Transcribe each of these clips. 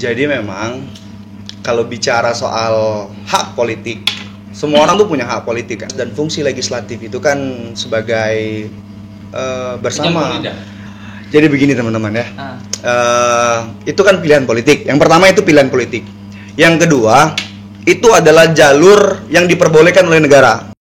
Jadi memang kalau bicara soal hak politik, semua orang tuh punya hak politik kan. Dan fungsi legislatif itu kan sebagai bersama. Jadi begini teman-teman ya. Itu kan pilihan politik. Yang pertama itu pilihan politik. Yang kedua itu adalah jalur yang diperbolehkan oleh negara.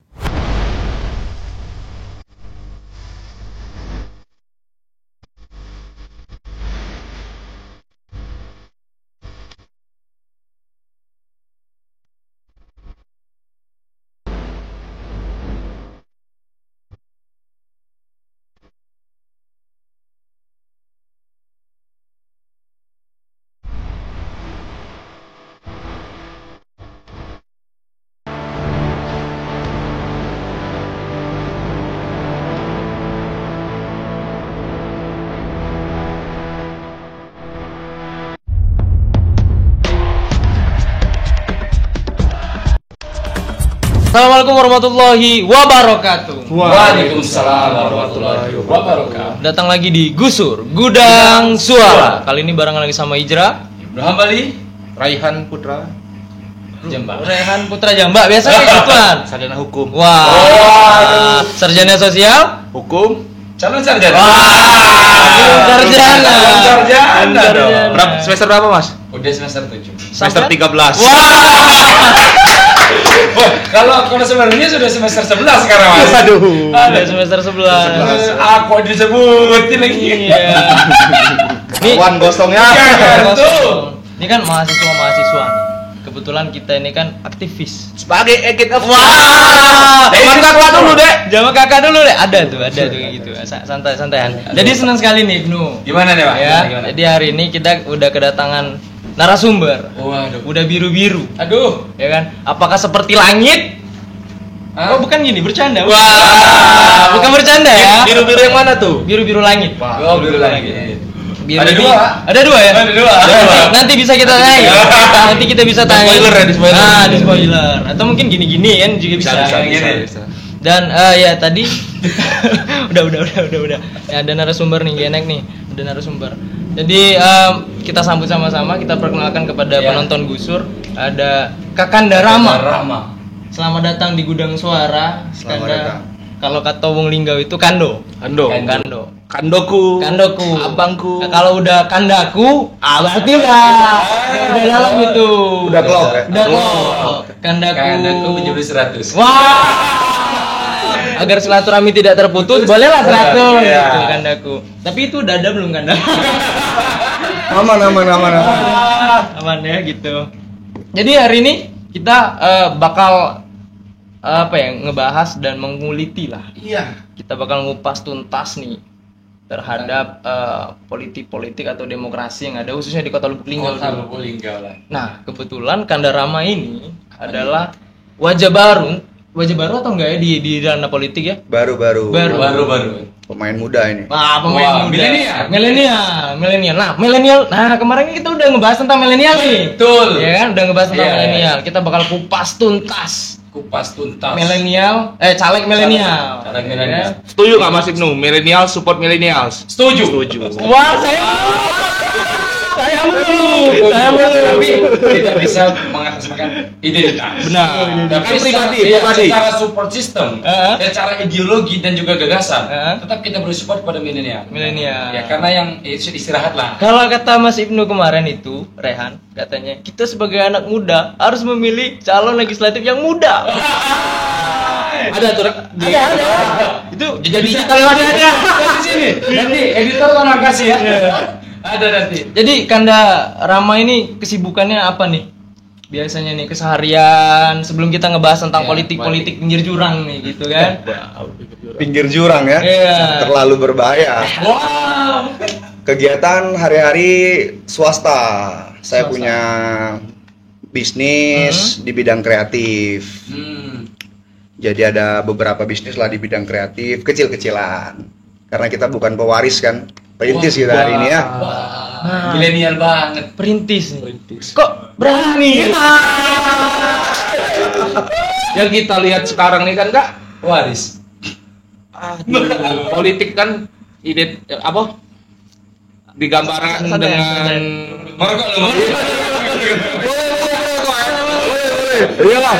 Assalamualaikum warahmatullahi wabarakatuh. Waalaikumsalam warahmatullahi wabarakatuh. Datang lagi di Gusur Gudang Suara. Kali ini barengan lagi sama Ijra, Ibrahim Bali, Raihan Putra Jambak. Rehan Putra Jambak. Biasa kayak gituan. Sarjana hukum. Wah. Sarjana sosial? Hukum. Calon sarjana. Sarjana dong. Semester berapa, Mas? Udah semester 7. Semester 13. Kalau sebenarnya sudah semester 11 sekarang, Mas. Aduh. Udah semester 11. Aku disebutin lagi. Iya. Nih, Wan gosongnya. kosong. Ini kan mahasiswa nih. Kebetulan kita ini kan aktivis. Sebagai agent of Zaman kakak dulu deh. Zaman kakak dulu deh. Ada tuh kayak gitu. Santai-santaian. Jadi senang sekali nih, Ibnu. Gimana nih, Pak? Ya. Gimana? Jadi hari ini kita udah kedatangan narasumber. Waduh. Udah biru-biru. Aduh. Ya kan? Apakah seperti langit? Hah? Oh, bukan gini, bercanda. Wah. Bukan bercanda ya. Biru-biru yang mana tuh? Biru-biru langit. Oh, biru lagi. Biru Ada ini- dua. Ada dua ya? Ada dua. Nanti bisa kita tanya. Nanti kita bisa tanya. Spoiler ya, di spoiler. Ah, di spoiler. Atau mungkin gini-gini kan juga bisa. Bisa. Dan ya tadi udah. Ya, ada narasumber nih, enak nih. Ada narasumber. Jadi kita sambut sama-sama, kita perkenalkan kepada Ya. penonton Gusur. Ada Kakanda Rama. Rama. Selamat datang di Gudang Suara. Selamat Kanda. datang. Kalau kata wong Linggau itu Kando. Kando. Kandoku. Abangku. Nah, kalau udah kandaku, berarti udah dalam itu. Udah klop ya? Udah klop. Kandaku. Kandaku menjadi 100. Wah. Agar silaturahmi tidak terputus, bolehlah 100 Iya. gitu kandaku. Tapi itu udah ada belum kanda? Aman. Aman ya gitu. Jadi hari ini kita bakal ngebahas dan menguliti lah. Iya. Kita bakal ngupas tuntas nih terhadap politik atau demokrasi yang ada khususnya di Kota Lubuk Linggau. Lubuk Linggau lah. Nah, kebetulan Kanda Rama ini adalah wajah baru atau enggak ya di ranah politik ya? Baru. Pemain muda ini. Wah, pemain Wah, muda. milenial. Milenial. Nah, kemarin kita udah ngebahas tentang milenial nih. Betul. Ya kan, udah ngebahas tentang Iya. milenial. Kita bakal kupas tuntas Kupas tuntas. milenial, caleg milenial. Caleg milenial. Ya. Setuju nggak Mas Ibnu? Millennial support millennials. Setuju. Wah, saya Tapi tidak bisa mengatasnamakan identitas. benar. Tapi pribadi. secara support system, secara ideologi dan juga gagasan, Heeh. tetap kita beri support kepada milenial. Milenial. Ya karena yang istirahat lah. Kalau kata Mas Ibnu kemarin itu, Rehan, katanya kita sebagai anak muda harus memilih calon legislatif yang muda. Ada tuh. Itu Jadi kalau ada di sini. Nanti editor tolong kasih ya. Ada nanti. Jadi Kanda Rama ini kesibukannya apa nih? Biasanya nih keseharian sebelum kita ngebahas tentang Ya, politik pinggir jurang nih gitu kan. Pinggir jurang ya. Iya. Terlalu berbahaya. Wow. Kegiatan hari-hari swasta. Saya Swasta. punya bisnis di bidang kreatif. Jadi ada beberapa bisnis lah di bidang kreatif, kecil-kecilan. Karena kita bukan pewaris kan, perintis kita hari ini ya. Nah, Milenial banget. perintis nih. Kok berani? Yang kita lihat sekarang nih kan Kak, Waris. politik kan digambarkan Santai, dengan Merokok lu. Iya lah.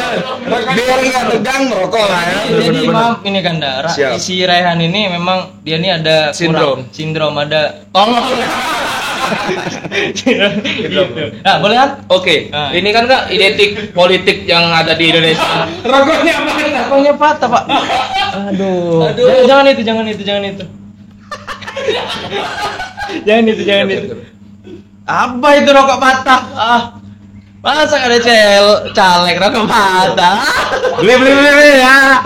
Biar nggak tegang merokok lah ya. Jadi maaf ini Kanda, Siap. si Rehan ini memang dia ini ada sindrom ada tolong. Gitu. Nah, boleh kan? Oke, Nah. ini kan Kak identik politik yang ada di Indonesia. Rokoknya apa? Rokoknya patah, Pak. Aduh. Jangan itu. Jangan itu. jangan itu. Apa itu rokok patah? Masa ada caleg rokok patah? Beli ya.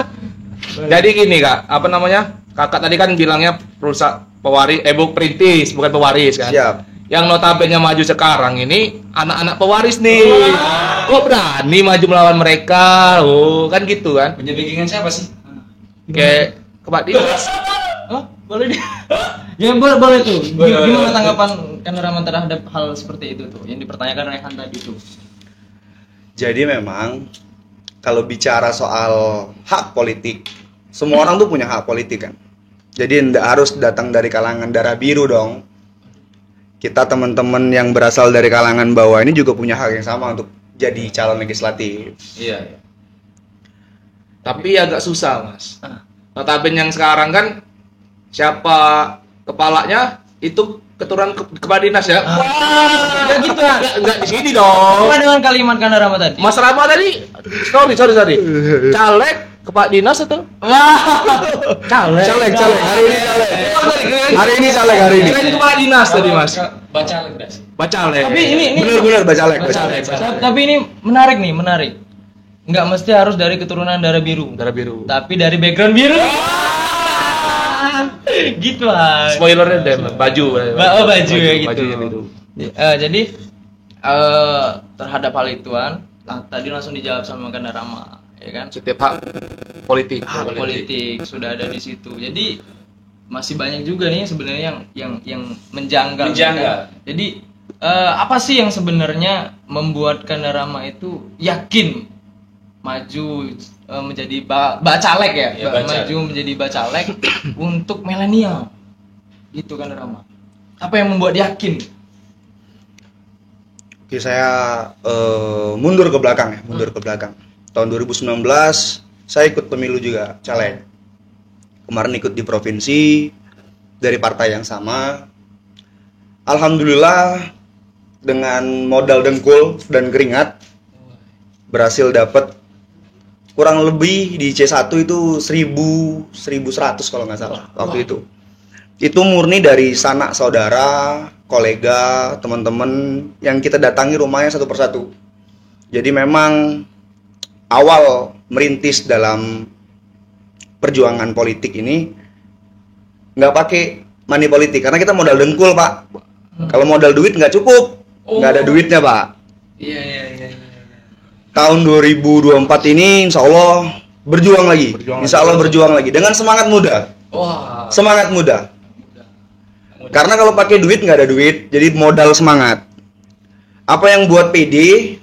Jadi gini Kak, apa namanya? Kakak tadi kan bilangnya perusahaan pewaris, perintis, bukan pewaris kan? Siap. Yang notabene maju sekarang ini anak-anak pewaris nih. Kok berani maju melawan mereka? Oh, kan gitu kan? Punya backingan siapa sih? Kayak Pak Dinas. Oh, boleh dia. Ya boleh tuh. Gimana tanggapan kameramen terhadap hal seperti itu tuh yang dipertanyakan Rehan tadi tuh? Jadi memang kalau bicara soal hak politik, semua orang tuh punya hak politik kan. Jadi tidak harus datang dari kalangan darah biru dong. Kita teman-teman yang berasal dari kalangan bawah ini juga punya hak yang sama untuk jadi calon legislatif. Iya. Tapi agak susah, Mas. Notabene yang sekarang kan siapa kepalanya itu keturunan kepala dinas ya. Ya gitu kan. Enggak di sini dong. Apa dengan kalimat Kanda Rama tadi? Mas Rama tadi sorry. Caleg kepala dinas atau? Caleg. Hari ini caleg. Kirain kepala dinas tadi, Mas. Bacaleg das. Caleg. Tapi ini Bener-bener bacalek. tapi ini menarik. Nggak mesti harus dari keturunan darah biru. Darah biru. Tapi dari background biru. Gitu ah. Spoilernya deh, baju Baju ya gitu. Bajunya biru. Jadi terhadap hal ituan tadi langsung dijawab sama Kanda Rama, ya kan? Setiap hak politik. Hak politik sudah ada di situ. Jadi masih banyak juga nih sebenarnya yang menjanggal. Menjanggal. Kan? Jadi apa sih yang sebenarnya membuat Kanda Rama itu yakin maju menjadi bacalek ya, Iya, bacalek. maju menjadi bacalek untuk milenial. Gitu Kanda Rama. Apa yang membuat yakin? Oke, saya mundur ke belakang. Tahun 2019 saya ikut pemilu juga, caleg. Kemarin ikut di provinsi dari partai yang sama. Alhamdulillah dengan modal dengkul dan keringat berhasil dapat kurang lebih di C1 itu 1100 kalau nggak salah waktu itu. Itu murni dari sanak saudara, kolega, teman-teman yang kita datangi rumahnya satu persatu. Jadi memang awal merintis dalam perjuangan politik ini nggak pakai money politik karena kita modal dengkul, Pak. Kalau modal duit nggak cukup, nggak ada duitnya, Pak. Iya. Tahun 2024 ini insya Allah berjuang lagi. Insya Allah berjuang lagi dengan semangat muda. Wah. Semangat muda. Karena kalau pakai duit nggak ada duit, jadi modal semangat. Apa yang buat PD?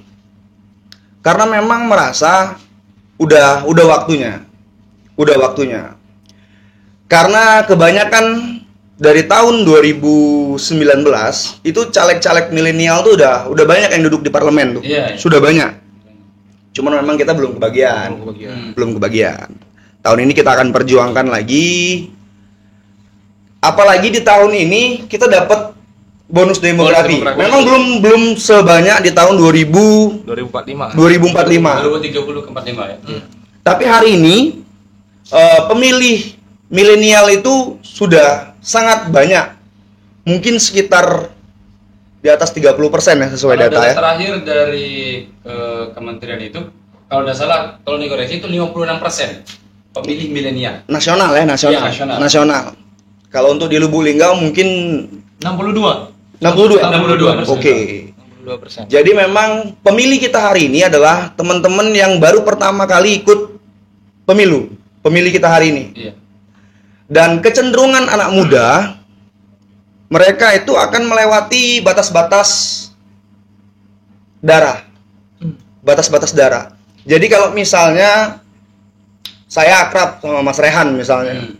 Karena memang merasa udah waktunya. Karena kebanyakan dari tahun 2019 itu caleg-caleg milenial tuh udah banyak yang duduk di parlemen tuh. Iya. Sudah banyak. Cuman memang kita belum kebagian. Tahun ini kita akan perjuangkan lagi. Apalagi di tahun ini kita dapat bonus demografi. Memang belum sebanyak di tahun 2045. 2030 ke 45 ya. Tapi hari ini pemilih milenial itu sudah sangat banyak. Mungkin sekitar di atas 30% ya sesuai Kalau data ya. terakhir dari kementerian itu, kalau tidak salah, kalau dikoreksi itu 56% pemilih milenial. Nasional ya, Iya, nasional. Kalau untuk di Lubuk Linggau mungkin 62. 62. 62%. Oke. 62%. Jadi memang pemilih kita hari ini adalah teman-teman yang baru pertama kali ikut pemilu. Pemilih kita hari ini. Iya. Dan kecenderungan anak muda mereka itu akan melewati batas-batas darah. Batas-batas darah. Jadi kalau misalnya saya akrab sama Mas Rehan misalnya.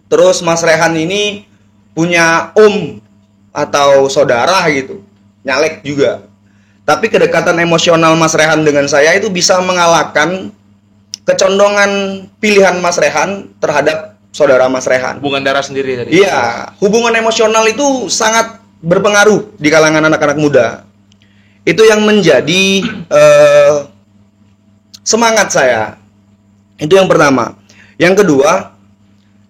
Terus Mas Rehan ini punya om atau saudara gitu nyalek juga. Tapi kedekatan emosional Mas Rehan dengan saya itu bisa mengalahkan kecondongan pilihan Mas Rehan terhadap saudara Mas Rehan. Hubungan darah sendiri tadi. Iya, hubungan emosional itu sangat berpengaruh di kalangan anak-anak muda. Itu yang menjadi semangat saya. Itu yang pertama. Yang kedua,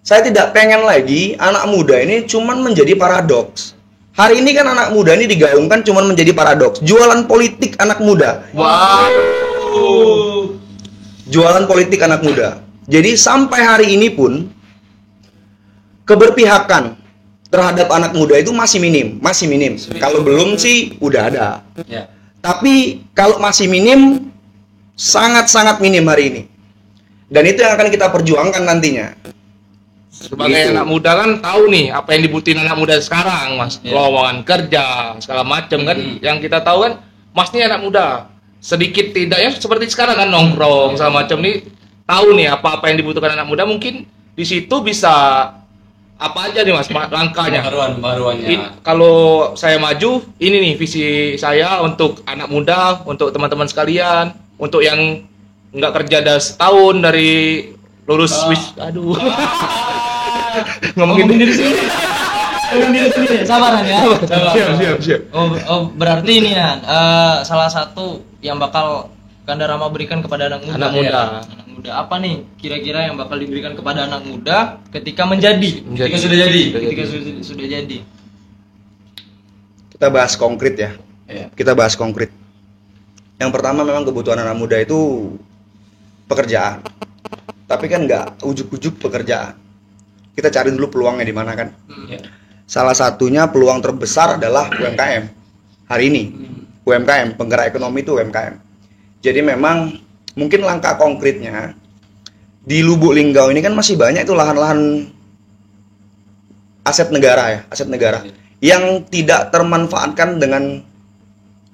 saya tidak pengen lagi anak muda ini cuman menjadi paradoks. Hari ini kan anak muda ini digaungkan cuman menjadi paradoks. Jualan politik anak muda. Wow. Jualan politik anak muda. Jadi sampai hari ini pun keberpihakan terhadap anak muda itu masih minim. Kalau belum sih udah ada. Ya. Tapi kalau masih minim, sangat-sangat minim hari ini. Dan itu yang akan kita perjuangkan nantinya. Sebagai Gitu. anak muda kan tahu nih apa yang dibutuhin anak muda sekarang, Mas. Lowongan kerja, segala macam kan. Yang kita tahu kan, Mas ini anak muda. Sedikit tidaknya seperti sekarang kan nongkrong segala macam nih. Tahu nih apa-apa yang dibutuhkan anak muda, mungkin di situ bisa apa aja nih Mas langkahnya. Pembaruannya. Kalau saya maju, ini nih visi saya untuk anak muda, untuk teman-teman sekalian, untuk yang nggak kerja udah setahun dari lulus aduh. Ngomongin diri sendiri. Sabaran ya. Siap. Oh, berarti ini ya salah satu yang bakal Kanda Rama berikan kepada anak muda. Anak muda. Ya. Anak muda apa nih kira-kira yang bakal diberikan kepada anak muda ketika menjadi? Ketika sudah jadi. Ketika sudah jadi. Kita bahas konkret ya. Iya. Kita bahas konkret. Yang pertama memang kebutuhan anak muda itu pekerjaan. Tapi kan nggak ujuk-ujuk pekerjaan. Kita cari dulu peluangnya di mana kan. Ya. Salah satunya peluang terbesar adalah UMKM. Hari ini UMKM, penggerak ekonomi itu UMKM. Jadi memang mungkin langkah konkretnya di Lubuk Linggau ini kan masih banyak itu lahan-lahan aset negara ya, aset negara yang tidak termanfaatkan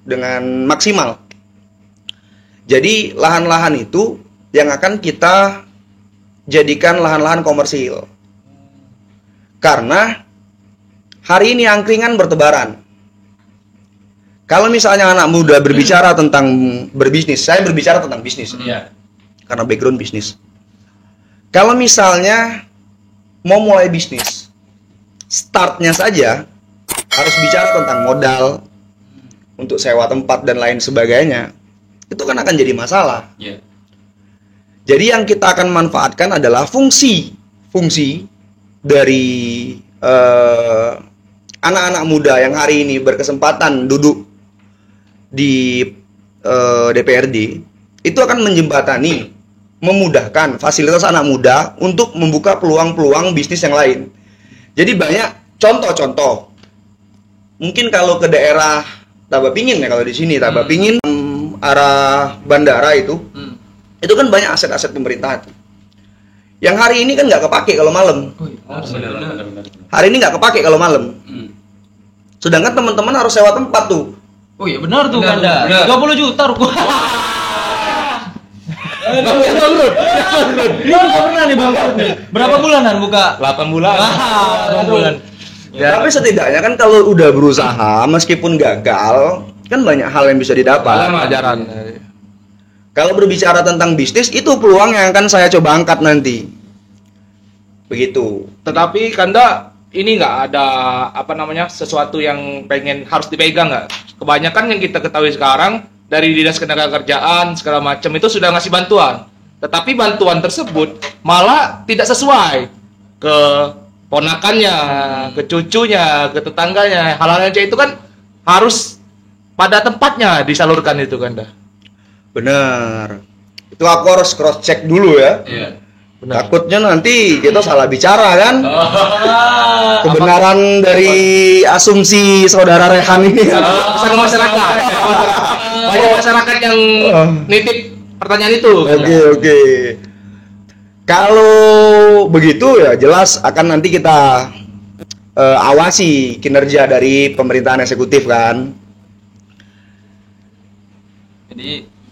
dengan maksimal. Jadi lahan-lahan itu yang akan kita jadikan lahan-lahan komersil. Karena hari ini angkringan bertebaran. Kalau misalnya anak muda berbicara tentang berbisnis, saya berbicara tentang bisnis. Iya. Karena background bisnis. Kalau misalnya mau mulai bisnis, startnya saja harus bicara tentang modal untuk sewa tempat dan lain sebagainya. Itu kan akan jadi masalah. Iya. Jadi yang kita akan manfaatkan adalah fungsi dari anak-anak muda yang hari ini berkesempatan duduk di DPRD, itu akan menjembatani, memudahkan fasilitas anak muda untuk membuka peluang-peluang bisnis yang lain. Jadi banyak contoh-contoh. Mungkin kalau ke daerah Tabapingin ya, kalau di sini Tabapingin arah bandara itu kan banyak aset-aset pemerintahan. Yang hari ini kan nggak kepake kalau malam. Benar. Hari ini nggak kepake kalau malam. Sedangkan teman-teman harus sewa tempat tuh. Oh iya benar tuh Benar, Kanda. benar. 30 juta rupiah. Pernah nih Bang. Berapa bulanan buka? 8 bulan. 8 bulan. Ya. Tapi setidaknya kan kalau udah berusaha, meskipun gagal, kan banyak hal yang bisa didapat. Pelajaran. Kalau berbicara tentang bisnis, itu peluang yang akan saya coba angkat nanti. Begitu. Tetapi Kanda ini nggak ada apa namanya sesuatu yang pengen harus dipegang nggak? Kebanyakan yang kita ketahui sekarang dari dinas ketenagakerjaan segala macam itu sudah ngasih bantuan. Tetapi bantuan tersebut malah tidak sesuai ke ponakannya, ke cucunya, ke tetangganya. Hal-hal yang itu kan harus pada tempatnya disalurkan itu Kanda. Bener. Itu aku harus cross check dulu ya. Iya. Benar. Takutnya nanti kita salah bicara kan. Kebenaran dari asumsi saudara Rehan ini. Pesan masyarakat. Banyak masyarakat yang nitip pertanyaan itu. Oke. Kalau begitu ya jelas akan nanti kita awasi kinerja dari pemerintahan eksekutif kan.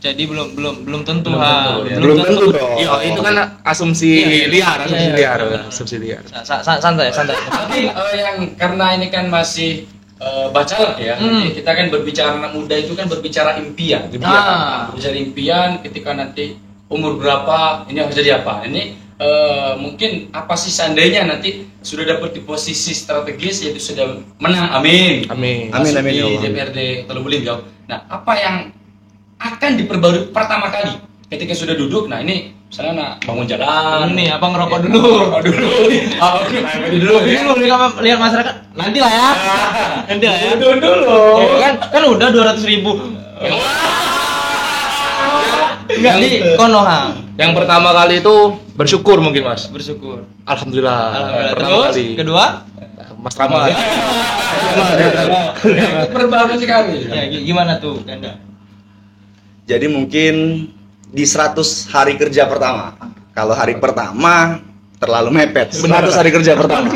Jadi belum tentu Belum tentu dong. Iya, itu kan asumsi liar, asumsi liar. Santai. Tapi yang karena ini kan masih bacalek ya. Jadi kita kan berbicara anak muda itu kan berbicara impian. Berbicara impian ketika nanti umur berapa ini harus jadi apa. Ini mungkin apa sih seandainya nanti sudah dapat di posisi strategis yaitu sudah menang, amin Amin, di ya Allah. DPRD Teluk Belinggau. Nah, apa yang akan diperbarui pertama kali ketika sudah duduk? Nah, ini misalnya nak bangun jalan Nih, apa ngerokok dulu? Dulu ya. Dulu lihat masyarakat. Nanti lah ya. Nanti lah ya. Dulu. Kan udah 200.000. Enggak di Konoha. Yang pertama kali itu bersyukur mungkin Mas. Bersyukur. Alhamdulillah. Pertama Terus kali. kedua? Mas Rama. Berbaru sekali. Ya, gimana tuh, Ganda? Jadi mungkin di 100 hari kerja pertama. Kalau hari pertama terlalu mepet. 100 hari kerja pertama.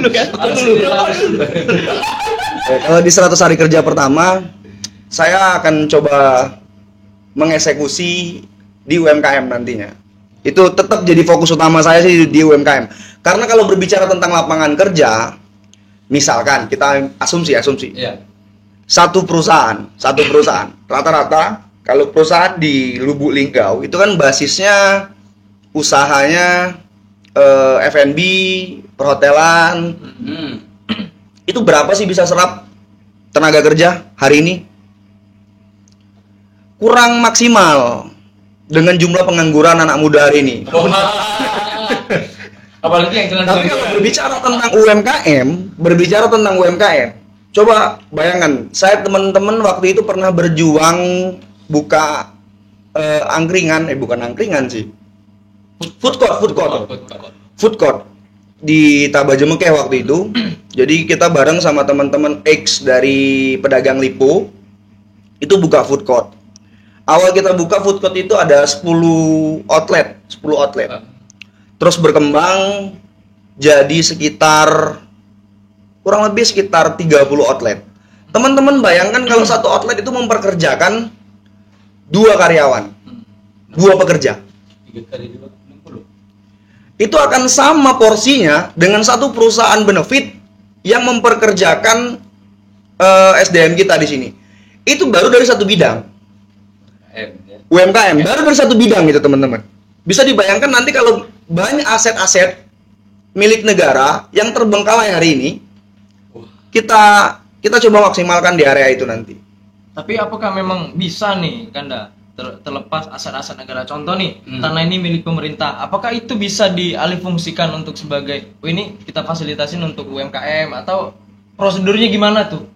Kalau di 100 hari kerja pertama, saya akan coba mengeksekusi di UMKM nantinya. Itu tetap jadi fokus utama saya sih di UMKM. Karena kalau berbicara tentang lapangan kerja, misalkan kita asumsi. Iya. Satu perusahaan, rata-rata kalau perusahaan di Lubuk Linggau itu kan basisnya usahanya F&B, perhotelan. Itu berapa sih bisa serap tenaga kerja hari ini? Kurang maksimal dengan jumlah pengangguran anak muda hari ini. Apalagi yang jalan. Tapi kalau berbicara tentang UMKM, coba bayangkan, saya teman-teman waktu itu pernah berjuang buka bukan angkringan sih, food court di Tabaja Mekeh waktu itu. Jadi kita bareng sama teman-teman X dari pedagang Lipo itu buka food court. Awal kita buka food court itu ada 10 outlet. Terus berkembang jadi kurang lebih sekitar 30 outlet. Teman-teman bayangkan kalau satu outlet itu memperkerjakan 2 karyawan, 2 pekerja. 3 kali 2, 60. Itu akan sama porsinya dengan satu perusahaan benefit yang memperkerjakan SDM kita di sini. Itu baru dari satu bidang. UMKM baru dari satu bidang gitu teman-teman. Bisa dibayangkan nanti kalau banyak aset-aset milik negara yang terbengkalai hari ini, kita coba maksimalkan di area itu nanti. Tapi apakah memang bisa nih, Kanda, terlepas aset-aset negara? Contoh nih, tanah ini milik pemerintah. Apakah itu bisa dialihfungsikan untuk sebagai, ini kita fasilitasin untuk UMKM atau prosedurnya gimana tuh?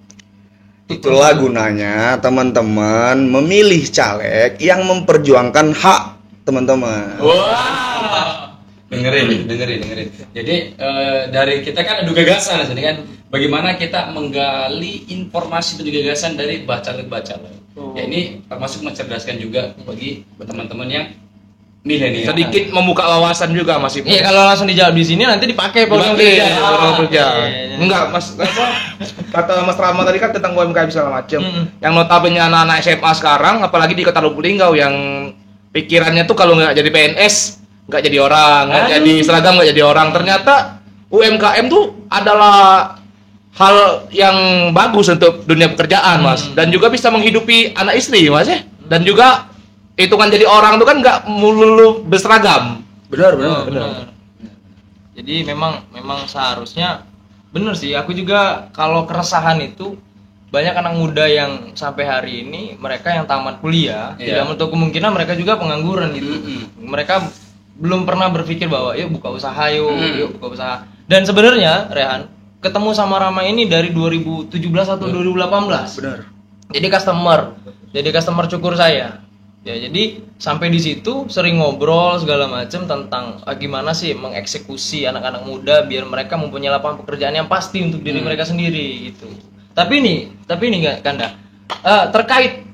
Itulah gunanya teman-teman memilih caleg yang memperjuangkan hak teman-teman. Wah, dengerin. Jadi dari kita kan adu gagasan, jadi kan bagaimana kita menggali informasi dan gagasan dari bacalek. Ya ini termasuk mencerdaskan juga bagi teman-teman yang milenial. Sedikit membuka wawasan juga Mas Ibu. Iya, kalau langsung dijawab di sini nanti dipakai program kerja. Enggak, Mas. Kata Mas Rama tadi kan tentang UMKM segala macam. Yang notabene anak-anak SMA sekarang, apalagi di Kota Lubuk Linggau yang pikirannya tuh kalau nggak jadi PNS, nggak jadi orang, nggak jadi seragam, nggak jadi orang. Ternyata UMKM tuh adalah hal yang bagus untuk dunia pekerjaan, Mas. Dan juga bisa menghidupi anak istri, Mas ya. Dan juga hitungan jadi orang tuh kan nggak melulu berseragam. Benar. Jadi memang seharusnya bener sih. Aku juga kalau keresahan itu banyak anak muda yang sampai hari ini mereka yang tamat kuliah tidak menutup kemungkinan mereka juga pengangguran gitu. Mereka belum pernah berpikir bahwa yuk buka usaha yuk buka usaha. Dan sebenarnya Rehan ketemu sama Rama ini dari 2017 atau 2018. Benar. Jadi customer cukur saya. Ya, jadi sampai di situ sering ngobrol segala macam tentang gimana sih mengeksekusi anak-anak muda biar mereka mempunyai lapangan pekerjaan yang pasti untuk diri mereka sendiri gitu. Tapi nih Kanda, terkait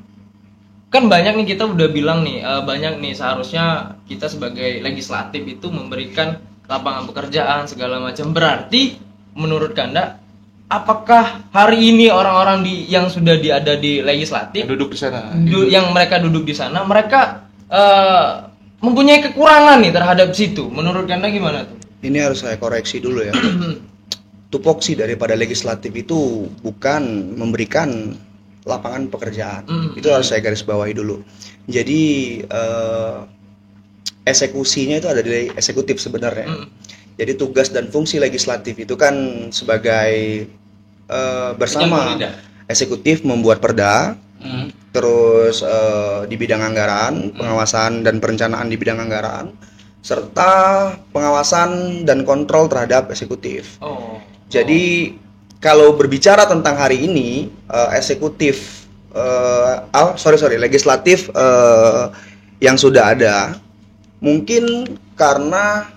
kan banyak nih kita udah bilang nih banyak nih seharusnya kita sebagai legislatif itu memberikan lapangan pekerjaan segala macam. Berarti menurut Kanda apakah hari ini orang-orang yang sudah ada di legislatif Duduk di sana. Yang mereka duduk di sana mereka mempunyai kekurangan nih terhadap situ? Menurut Kanda gimana tuh? Ini harus saya koreksi dulu ya. tupoksi daripada legislatif itu bukan memberikan lapangan pekerjaan. Itu harus saya garis bawahi dulu. Jadi eksekusinya itu ada di eksekutif sebenarnya. Jadi tugas dan fungsi legislatif itu kan sebagai bersama eksekutif membuat perda, terus di bidang anggaran, pengawasan dan perencanaan di bidang anggaran, serta pengawasan dan kontrol terhadap eksekutif. Jadi kalau berbicara tentang hari ini eksekutif, legislatif yang sudah ada, mungkin karena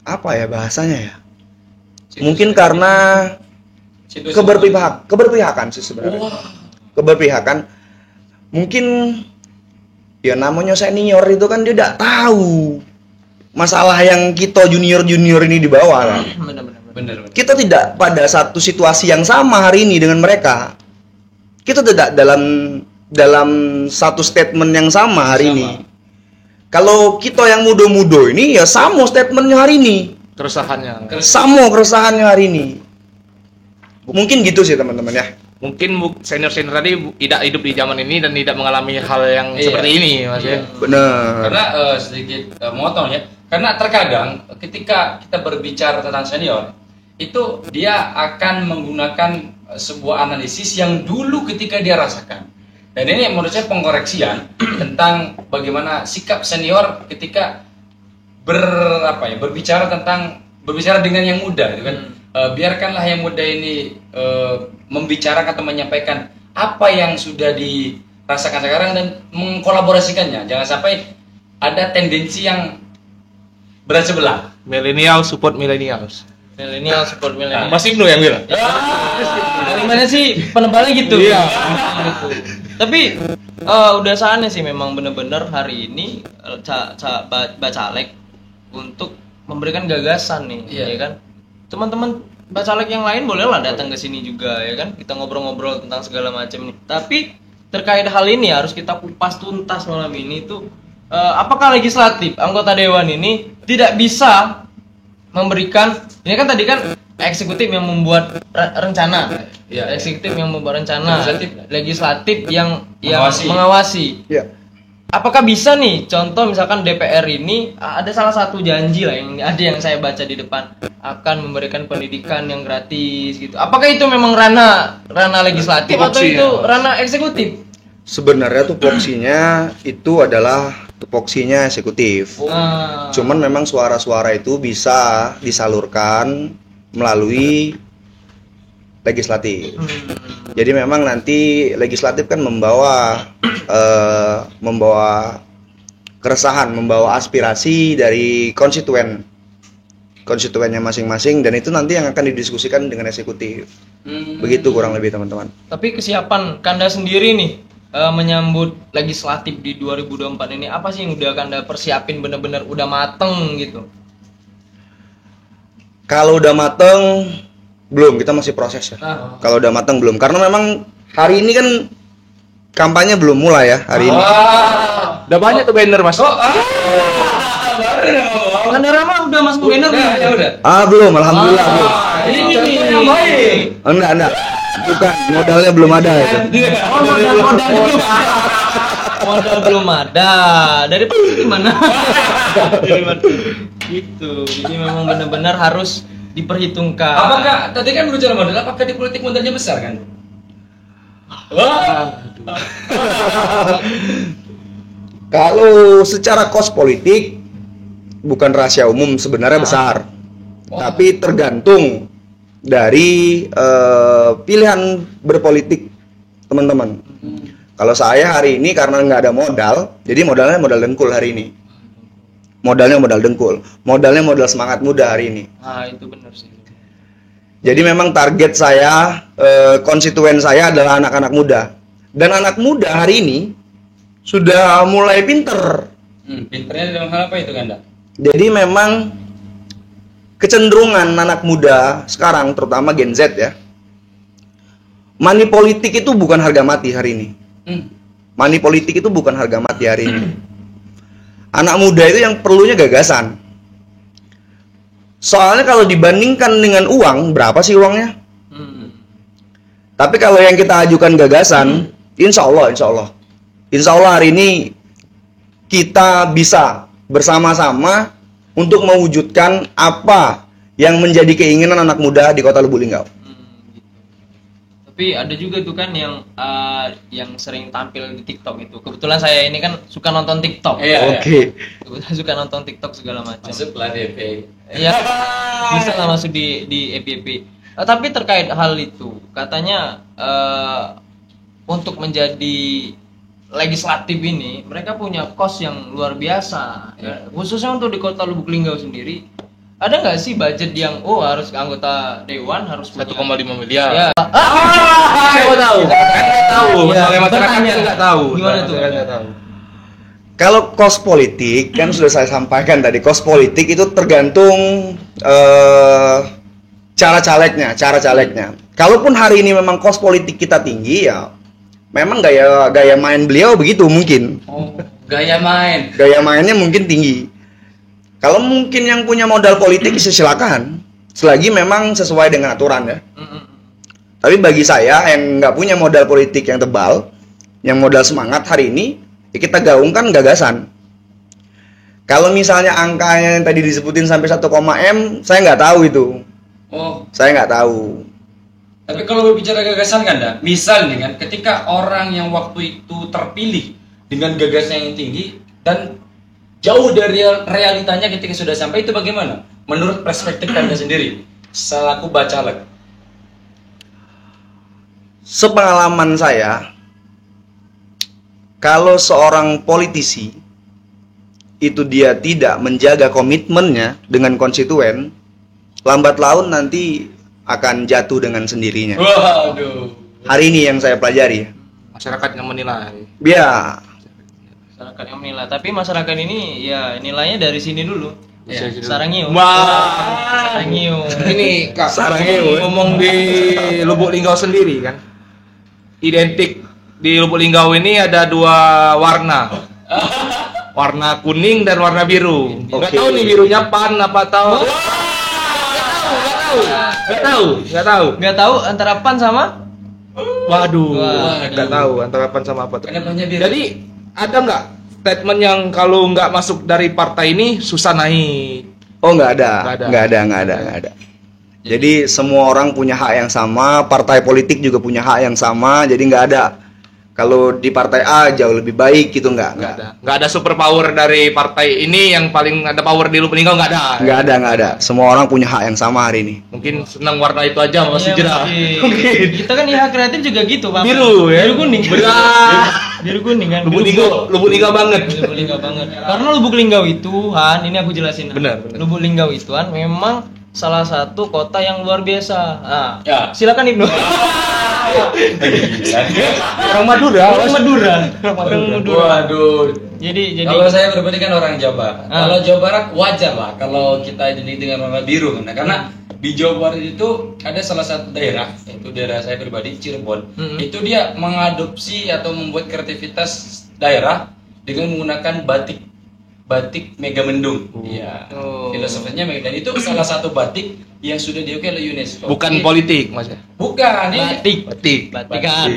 apa ya bahasanya ya? Mungkin karena keberpihakan sih sebenarnya. Keberpihakan. Mungkin ya namanya senior itu kan dia tidak tahu masalah yang kita junior ini di bawah kan. Benar. Kita tidak pada satu situasi yang sama hari ini dengan mereka. Kita tidak dalam satu statement yang sama hari ini. Kalau kita yang muda-muda ini ya sama statementnya hari ini. Sama keresahannya hari ini. Mungkin gitu sih teman-teman ya. Mungkin senior-senior tadi tidak hidup di zaman ini dan tidak mengalami hal yang seperti ini, Mas ya. Benar. Karena sedikit motong ya. Karena terkadang ketika kita berbicara tentang senior, itu dia akan menggunakan sebuah analisis yang dulu ketika dia rasakan. Dan ini menurut saya pengkoreksian tentang bagaimana sikap senior ketika berbicara dengan yang muda, gitu kan. Biarkanlah yang muda ini membicarakan atau menyampaikan apa yang sudah dirasakan sekarang dan mengkolaborasikannya. Jangan sampai ada tendensi yang berat sebelah. Millennial support millennials. Mas Ibnu yang bilang. Dari mana sih penebalnya gitu? Iya. Gitu. Tapi udah saatnya sih memang benar-benar hari ini Bacalek untuk memberikan gagasan nih, ya kan? Teman-teman Bacalek yang lain bolehlah datang ke sini juga, ya kan? Kita ngobrol-ngobrol tentang segala macam nih. Tapi terkait hal ini harus kita kupas tuntas malam ini tuh, apakah legislatif anggota dewan ini tidak bisa memberikan, ini kan tadi kan eksekutif yang membuat rencana, eksekutif yang membuat rencana, legislatif yang mengawasi. Ya. Apakah bisa nih, contoh misalkan DPR ini ada salah satu janji lah yang saya baca di depan akan memberikan pendidikan yang gratis gitu. Apakah itu memang ranah legislatif atau itu ranah eksekutif? Sebenarnya tupoksinya itu adalah tupoksinya eksekutif. Cuman memang suara-suara itu bisa disalurkan melalui legislatif. Jadi memang nanti legislatif kan membawa keresahan, membawa aspirasi dari konstituennya masing-masing, dan itu nanti yang akan didiskusikan dengan eksekutif. Begitu kurang lebih teman-teman. Tapi kesiapan Kanda sendiri nih menyambut legislatif di 2024 ini, apa sih yang udah Kanda persiapin bener-bener udah mateng gitu? Kalau udah mateng belum, kita masih proses ya. Kalau udah mateng belum, karena memang hari ini kan kampanye belum mulai ya hari ini. Udah banyak tuh banner Mas. Kanda Rama udah masuk banner belum? Ya udah. Belum. Belum, alhamdulillah belum. Ini yang baik. Enggak. Bukan, modalnya belum ada itu. Modal belum ada. Dari gimana? Gitu. Jadi memang benar-benar harus diperhitungkan. Apakah tadi kan berbicara modal, apakah di politik modalnya besar kan? Kalau secara kos politik bukan rahasia umum, sebenarnya besar. Tapi tergantung dari pilihan berpolitik teman-teman. Kalau saya hari ini karena nggak ada modal, jadi modalnya modal dengkul hari ini. Modalnya modal dengkul, modalnya modal semangat muda hari ini. Itu benar sih. Jadi memang target saya, konstituen saya adalah anak-anak muda. Dan anak muda hari ini sudah mulai pinter. Pinternya dalam hal apa itu Kanda? Jadi memang kecenderungan anak muda sekarang, terutama Gen Z ya, money politik itu bukan harga mati hari ini. Money politik itu bukan harga mati hari ini. Anak muda itu yang perlunya gagasan. Soalnya kalau dibandingkan dengan uang, berapa sih uangnya? Tapi kalau yang kita ajukan gagasan, insya Allah hari ini kita bisa bersama-sama untuk mewujudkan apa yang menjadi keinginan anak muda di Kota Lubuk Linggau. Gitu. Tapi ada juga tuh kan yang sering tampil di TikTok itu. Kebetulan saya ini kan suka nonton TikTok. Iya. Oke. Kebetulan suka nonton TikTok segala macam. Masuklah DP. Iya. Bisa lah masuk di FYP. Tapi terkait hal itu, katanya untuk menjadi legislatif ini mereka punya kos yang luar biasa. Ya, khususnya untuk di Kota Lubuk Linggau sendiri. Ada nggak sih budget yang harus anggota dewan harus 1,5 miliar. Ya. Siapa tahu? Tahu. Ya, Soalnya masyarakat bertanya. nggak tahu. Gimana tuh? Nggak tahu. Kalau kos politik kan sudah saya sampaikan tadi, kos politik itu tergantung cara calegnya. Kalaupun hari ini memang kos politik kita tinggi, ya memang gaya main beliau begitu mungkin. Oh, gaya main. Gaya mainnya mungkin tinggi. Kalau mungkin yang punya modal politik silakan, selagi memang sesuai dengan aturan ya. Tapi bagi saya yang nggak punya modal politik yang tebal, yang modal semangat hari ini, ya kita gaungkan gagasan. Kalau misalnya angkanya yang tadi disebutin sampai 1,M, saya nggak tahu itu. Oh, Saya nggak tahu. tapi kalau berbicara gagasan kan, dah, misal nih kan, ketika orang yang waktu itu terpilih dengan gagasan yang tinggi dan jauh dari realitanya ketika sudah sampai, itu bagaimana? Menurut perspektif Anda sendiri, selaku bacalek. Sepengalaman saya, kalau seorang politisi itu dia tidak menjaga komitmennya dengan konstituen, lambat laun nanti akan jatuh dengan sendirinya. Waduh. Hari ini yang saya pelajari. Masyarakat yang menilai. Ya, Masyarakat yang menilai. Tapi masyarakat ini ya nilainya dari sini dulu. Ya. Sarangiu. Wah. Sarangiu. Ini Kak, Saranghewe. ngomong di Lubuk Linggau sendiri kan. Identik di Lubuk Linggau ini ada 2 warna. Warna kuning dan warna biru. Enggak Oke. tahu nih birunya PAN apa tahu. Enggak tahu. Nggak tahu antara PAN sama Waduh, Waduh. nggak tahu antara PAN sama apa tuh. Kenapa hanya biru? Jadi ada nggak statement yang kalau nggak masuk dari partai ini susah naik? oh nggak ada. Jadi semua orang punya hak yang sama, partai politik juga punya hak yang sama, jadi nggak ada. Kalau di partai A jauh lebih baik gitu nggak ada. Nggak ada super power dari partai ini yang paling ada power di Lubuk Linggau nggak ada. Nggak ada. Semua orang punya hak yang sama hari ini. Mungkin senang warna itu aja masih Iya, jerah. mungkin. Kita kan IH kreatif juga gitu, Pak. Biru ya. Biru kuning. Berat. Biru kuning kan. Lubuk Linggau banget. Lubuk Linggau banget. Karena Lubuk Linggau itu, Han, ini aku jelasin. Han. Benar. Lubuk Linggau itu Han memang salah satu kota yang luar biasa. Nah, Ya. silakan Ibnu. Orang Madura. Orang Madura. Orang Madura. Waduh. Jadi Kalau saya berbeda kan orang Jawa Barat. Ah. Kalau Jawa Barat wajar lah kalau kita identik dengan warna biru karena di Jawa Barat itu ada salah satu daerah, yaitu daerah saya pribadi Cirebon. Itu dia mengadopsi atau membuat kreativitas daerah dengan menggunakan batik Megamendung. Iya. Oh. Filosofinya dan itu salah satu batik yang sudah diakui oleh UNESCO. Bukan Ini- politik Mas ya. Bukan, ini batik. Batik. Batikan.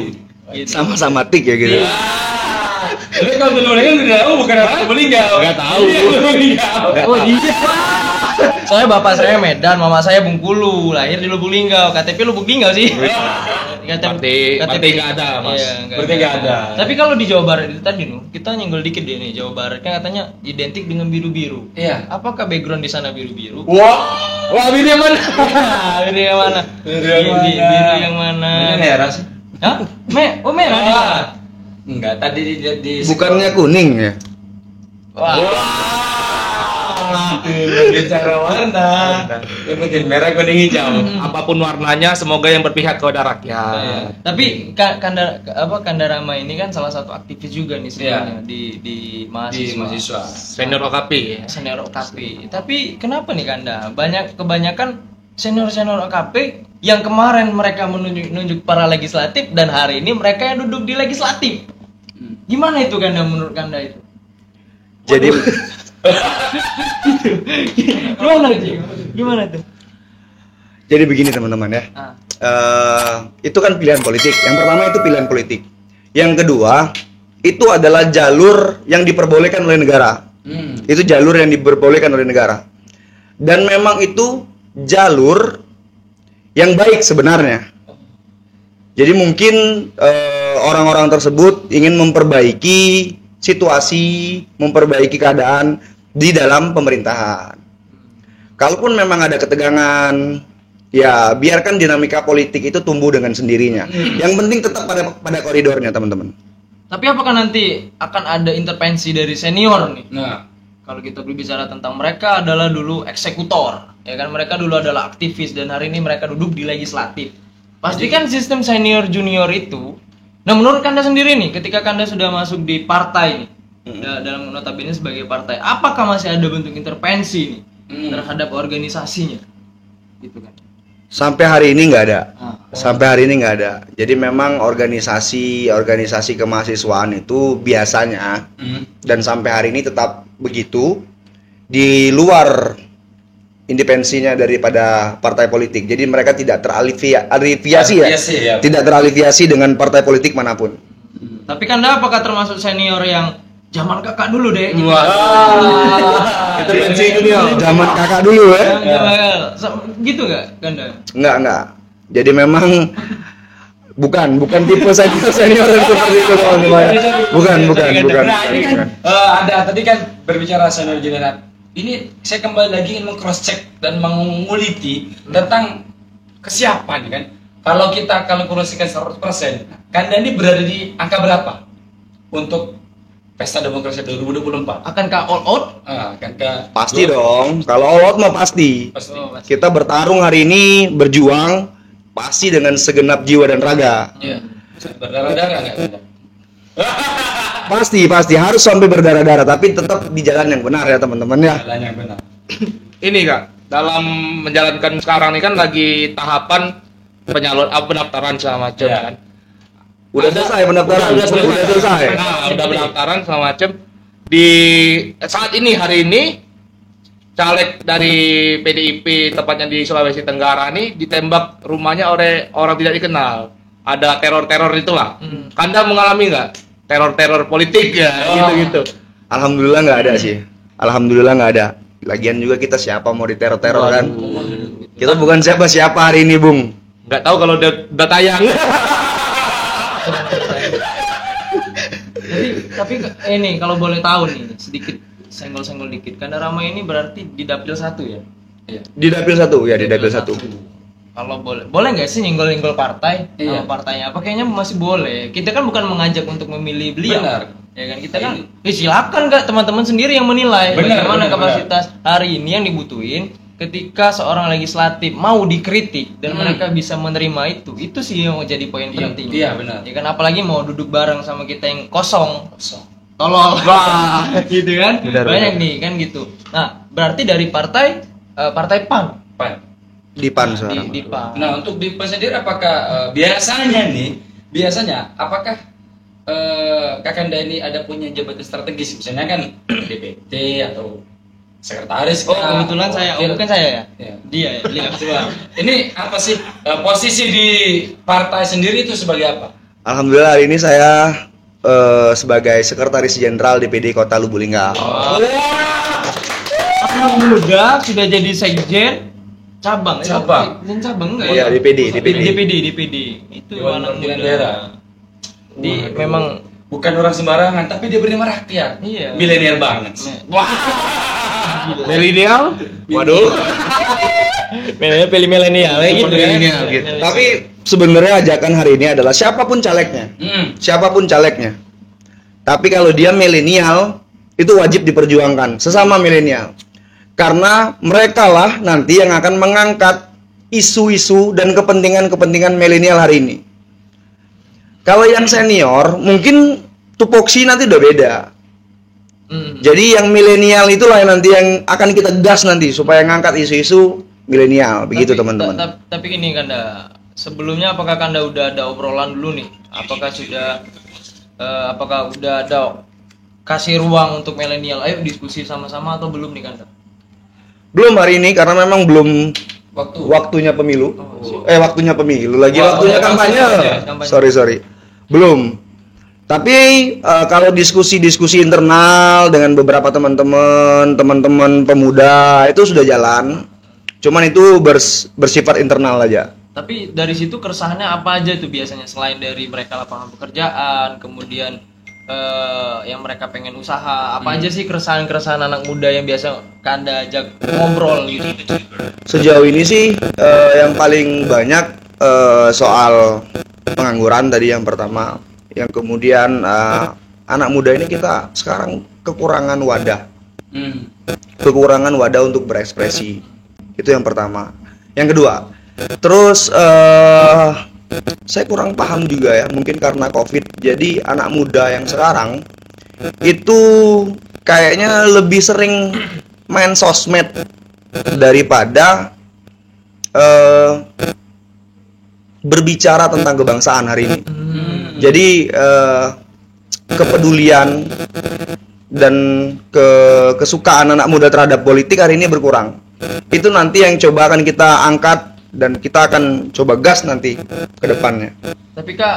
Gitu. Sama-sama tik ya gitu. Tapi kalau menurut kan tidak tahu bukan orang Lubuk-Linggau. Nggak tahu. Lubuk-Linggau. Oh iya. Soalnya bapak saya Medan, mama saya Bengkulu, lahir di Lubuk Linggau. KTP Lubuk Linggau sih. Partai nggak ada, Mas. Iya, Berarti nggak ada. Tapi kalau di Jawa Barat itu tadi kita nyenggol dikit deh nih, Jawa Barat kan katanya identik dengan biru-biru. Iya. Apakah background di sana biru-biru? Wah, biru yang mana? Biru yang mana? Biru yang mana? Biru yang mana? Ini merah sih. Hah? Merah di sana. Enggak, tadi di Bukannya kuning ya? Wah. bicara warna. Yang penting merah kuning hijau. Apapun warnanya, semoga yang berpihak kepada Iya. rakyat. Tapi Kandarama ini kan salah satu aktivis juga nih sebenarnya di mahasiswa. Senior OKP. Senior OKP. Tapi kenapa nih Kanda? Kebanyakan senior OKP yang kemarin mereka menunjuk para legislatif dan hari ini mereka yang duduk di legislatif. Gimana itu Kanda menurut Kanda itu? Jadi Gimana sih? Gimana tuh? Jadi begini teman-teman ya. Itu kan pilihan politik. Yang pertama itu pilihan politik. Yang kedua itu adalah jalur yang diperbolehkan oleh negara. Itu jalur yang diperbolehkan oleh negara. Dan memang itu jalur yang baik sebenarnya. Jadi mungkin orang-orang tersebut ingin memperbaiki situasi, memperbaiki keadaan di dalam pemerintahan. Kalaupun memang ada ketegangan, ya biarkan dinamika politik itu tumbuh dengan sendirinya. Yang penting tetap pada koridornya, teman-teman. Tapi apakah nanti akan ada intervensi dari senior nih? Nah, Kalau kita berbicara tentang mereka adalah dulu eksekutor, ya kan, mereka dulu adalah aktivis dan hari ini mereka duduk di legislatif. Pasti kan sistem senior junior itu. Nah, menurut Kanda sendiri nih, ketika Kanda sudah masuk di partai nih, dalam notabene sebagai partai, apakah masih ada bentuk intervensi nih terhadap organisasinya? Gitu kan. Sampai hari ini nggak ada. Sampai hari ini nggak ada. Jadi memang organisasi kemahasiswaan itu biasanya dan sampai hari ini tetap begitu di luar independensinya daripada partai politik. Jadi mereka tidak teraliviasi ya. Tidak teraliviasi dengan partai politik manapun. Tapi Kanda apakah termasuk senior yang zaman kakak dulu deh? Gitu. Intervensi junior. Zaman kakak dulu ya. Gitu nggak Kanda? Enggak. Jadi memang bukan tipe senior yang seperti itu teman-teman. Bukan. Nah, ini kan ada tadi kan berbicara senior junior. Ini saya kembali lagi ingin meng-cross check dan menguliti tentang kesiapan kan. Kalau kita kalkulasikan 100%, Kanda ini berada di angka berapa untuk Pesta Demokrasi 2024? Akankah all out? Akankah Pasti dong. Kalau all out mah pasti. Kita bertarung hari ini, berjuang pasti dengan segenap jiwa dan raga. Iya. Berdarah-darah enggak? Pasti harus sampai berdarah-darah, tapi tetap di jalan yang benar ya teman-teman ya. Jalan yang benar. Ini Kak, dalam menjalankan sekarang ini kan lagi tahapan pendaftaran segala macam Ya. kan. Udah selesai pendaftaran. Udah selesai. Nah, udah pendaftaran segala macam. Di saat ini hari ini caleg dari PDIP tepatnya di Sulawesi Tenggara nih ditembak rumahnya oleh orang tidak dikenal. Ada teror-teror itulah. Kanda mengalami nggak teror-teror politik ya gitu-gitu? Alhamdulillah nggak ada sih. Alhamdulillah nggak ada. Lagian juga kita siapa mau diteror-teror kan? Kita bukan siapa-siapa hari ini, Bung. Nggak tahu kalau udah tayang. Tapi ini kalau boleh tahu nih, sedikit senggol-senggol dikit. Kanda Rama ini berarti di dapil 1 ya? Iya. Di dapil 1 ya, di dapil 1. Kalau boleh nggak sih nyenggol-nyenggol partai? Iya. Sama partainya apa? Kayaknya masih boleh. Kita kan bukan mengajak untuk memilih beliau. Benar. Ya kan, kita kan silakan Kak, teman-teman sendiri yang menilai bagaimana kapasitas hari ini yang dibutuhin ketika seorang legislatif mau dikritik dan mereka bisa menerima itu sih yang jadi poin penting. Iya, benar. Ya kan, apalagi mau duduk bareng sama kita yang kosong. Tolol. Gitu kan. Benar, banyak nih kan gitu. Nah, berarti dari partai PAN. Di PAN sekarang. Di PAN. Nah, untuk di PAN sendiri apakah biasanya apakah Kakanda ini ada punya jabatan strategis, misalnya kan DPT atau sekretaris? Kebetulan saya, bukan saya ya? Ya. Dia ya, beliau. Ini apa sih posisi di partai sendiri itu sebagai apa? Alhamdulillah hari ini saya sebagai sekretaris jenderal DPD Kota Lubulingga. Anak muda sudah jadi sekjen cabang. Enggak Iya, ya? DPD. Itu Dewan anak Perwakilan muda. Daerah. Memang Bukan orang sembarangan, tapi dia bernama rakyat. Iya. Milenial banget. Milenial? Waduh. pilih milenial ya gitu ya. Gitu. Tapi sebenarnya ajakan hari ini adalah siapapun calegnya. Siapapun calegnya. Tapi kalau dia milenial, itu wajib diperjuangkan sesama milenial. Karena mereka lah nanti yang akan mengangkat isu-isu dan kepentingan-kepentingan milenial hari ini. Kalau yang senior, mungkin tupoksi nanti udah beda. Jadi yang milenial itulah yang nanti yang akan kita gas nanti supaya ngangkat isu-isu milenial, begitu teman-teman. Tapi ini Kanda, sebelumnya apakah Kanda udah ada obrolan dulu nih? Apakah udah ada kasih ruang untuk milenial? Ayo diskusi sama-sama atau belum nih Kanda? Belum hari ini karena memang belum waktunya pemilu. Waktunya pemilu lagi, waktunya kampanye. Sorry. Belum. Tapi kalau diskusi-diskusi internal dengan beberapa teman-teman pemuda itu sudah jalan. Cuman itu bersifat internal aja. Tapi dari situ keresahannya apa aja tuh biasanya, selain dari mereka lapangan pekerjaan, kemudian yang mereka pengen usaha, apa aja sih keresahan anak muda yang biasa Kanda ajak ngobrol gitu? Sejauh ini sih yang paling banyak soal pengangguran tadi yang pertama, yang kemudian anak muda ini kita sekarang kekurangan wadah untuk berekspresi, itu yang pertama. Yang kedua, terus saya kurang paham juga ya, mungkin karena COVID. Jadi anak muda yang sekarang itu kayaknya lebih sering main sosmed daripada berbicara tentang kebangsaan hari ini. Jadi kepedulian dan kesukaan anak muda terhadap politik hari ini berkurang. Itu nanti yang coba akan kita angkat dan kita akan coba gas nanti ke depannya. Tapi Kak,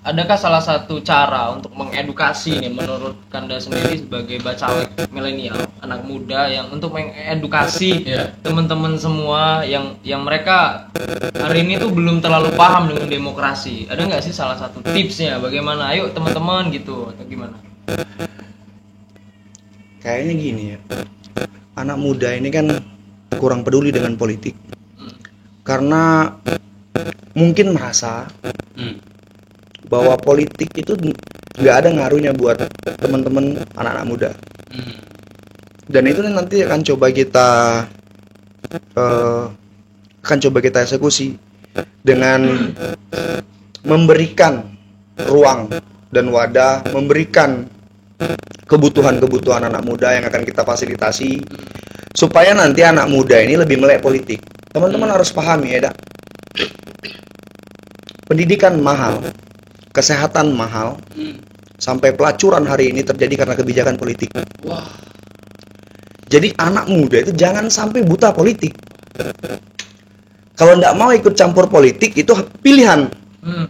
adakah salah satu cara untuk mengedukasi nih menurut Kanda sendiri sebagai bacalek milenial, anak muda yang untuk mengedukasi teman-teman semua yang mereka hari ini tuh belum terlalu paham dengan demokrasi? Ada nggak sih salah satu tipsnya bagaimana? Ayo teman-teman gitu atau gimana? Kayaknya gini ya. Anak muda ini kan kurang peduli dengan politik. Karena mungkin merasa bahwa politik itu nggak ada ngaruhnya buat teman-teman anak-anak muda. Dan itu nanti akan coba kita eksekusi dengan memberikan ruang dan wadah, memberikan kebutuhan anak muda yang akan kita fasilitasi supaya nanti anak muda ini lebih melek politik. Teman-teman harus pahami ya, pendidikan mahal, kesehatan mahal, sampai pelacuran hari ini terjadi karena kebijakan politik. Jadi anak muda itu jangan sampai buta politik. Kalau nggak mau ikut campur politik itu pilihan.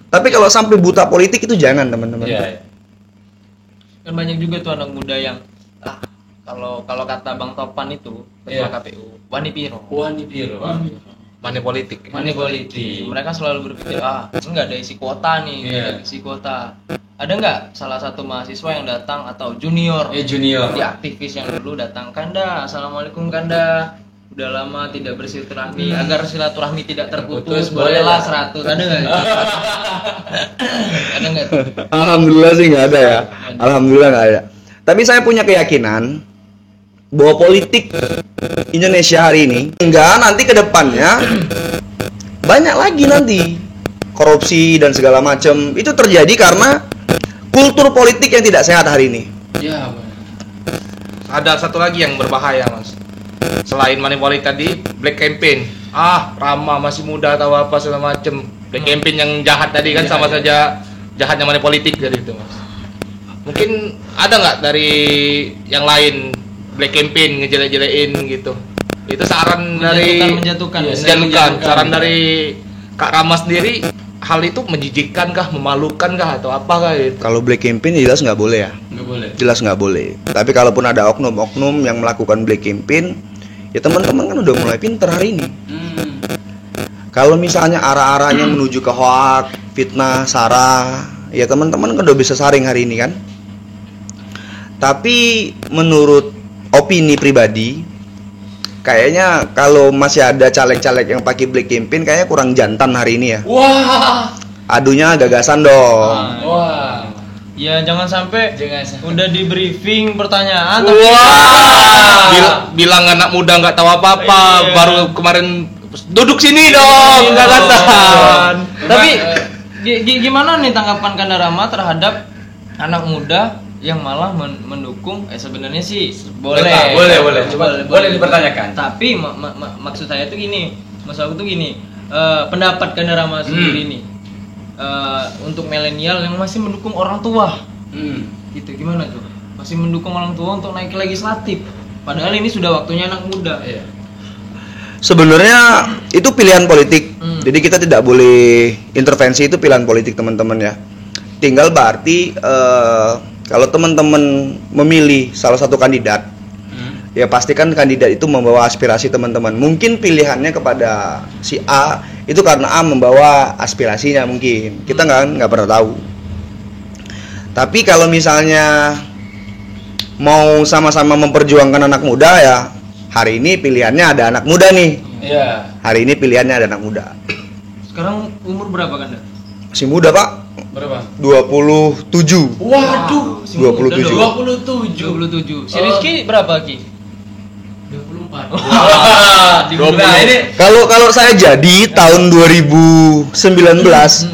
Tapi kalau sampai buta politik itu jangan, teman-teman. Kan banyak juga tuh anak muda yang kalau kata Bang Topan itu ketua KPU, wani piro. Money politik. Mereka selalu berpikir enggak ada isi kuota nih, ada isi kuota. Ada nggak salah satu mahasiswa yang datang atau junior di aktivis yang dulu datang, Kanda, assalamualaikum Kanda, udah lama tidak bersilaturahmi, agar silaturahmi tidak terputus, bolehlah 100. Ada nggak? Ada nggak? Alhamdulillah sih nggak ada ya. Alhamdulillah nggak ada. Tapi saya punya keyakinan bahwa politik Indonesia hari ini nanti ke depannya banyak lagi nanti korupsi dan segala macam. Itu terjadi karena kultur politik yang tidak sehat hari ini. Ya, ada satu lagi yang berbahaya, Mas. Selain money politik tadi, black campaign. Rama masih muda atau apa segala macam. Black campaign yang jahat tadi kan sama saja jahatnya money politik dari itu, Mas. Mungkin ada nggak dari yang lain black campaign ngejelek-jelekin gitu? Itu saran menjatuhkan. Saran dari Kak Rama sendiri, hal itu menjijikkan kah, memalukan kah, atau apa kah gitu? Kalau black campaign jelas nggak boleh ya. Jelas nggak boleh. Tapi kalaupun ada oknum-oknum yang melakukan black campaign, ya teman-teman kan udah mulai pinter hari ini. Kalau misalnya arah-arahnya menuju ke hoax, fitnah, sara, ya teman-teman kan udah bisa saring hari ini kan. Tapi menurut opini pribadi, kayaknya kalau masih ada caleg-caleg yang pakai black campaign, kayaknya kurang jantan hari ini ya. Adunya gagasan dong. Ya jangan sampai udah di briefing pertanyaan bilang anak muda nggak tahu apa-apa, baru kemarin duduk sini dong, gagasan. Tapi gimana nih tanggapan Kanda Rama terhadap anak muda yang malah mendukung? Sebenarnya sih boleh dipertanyakan. Tapi maksud saya tuh gini, pendapat Kanda Rama sendiri nih untuk milenial yang masih mendukung orang tua, gitu gimana tuh? Masih mendukung orang tua untuk naik ke legislatif, padahal ini sudah waktunya anak muda. Sebenarnya itu pilihan politik. Jadi kita tidak boleh intervensi, itu pilihan politik teman-teman ya. Tinggal berarti kalau teman-teman memilih salah satu kandidat, ya pastikan kandidat itu membawa aspirasi teman-teman. Mungkin pilihannya kepada si A itu karena A membawa aspirasinya mungkin. Kita nggak pernah tahu. Tapi kalau misalnya mau sama-sama memperjuangkan anak muda ya, hari ini pilihannya ada anak muda nih. Iya. Hari ini pilihannya ada anak muda. Sekarang umur berapa Kanda? Masih muda, Pak. Berapa? 27. Waduh, 27. 27. Si Rizky berapa Ki? 24. Nah, ini Kalau saya jadi tahun 2019,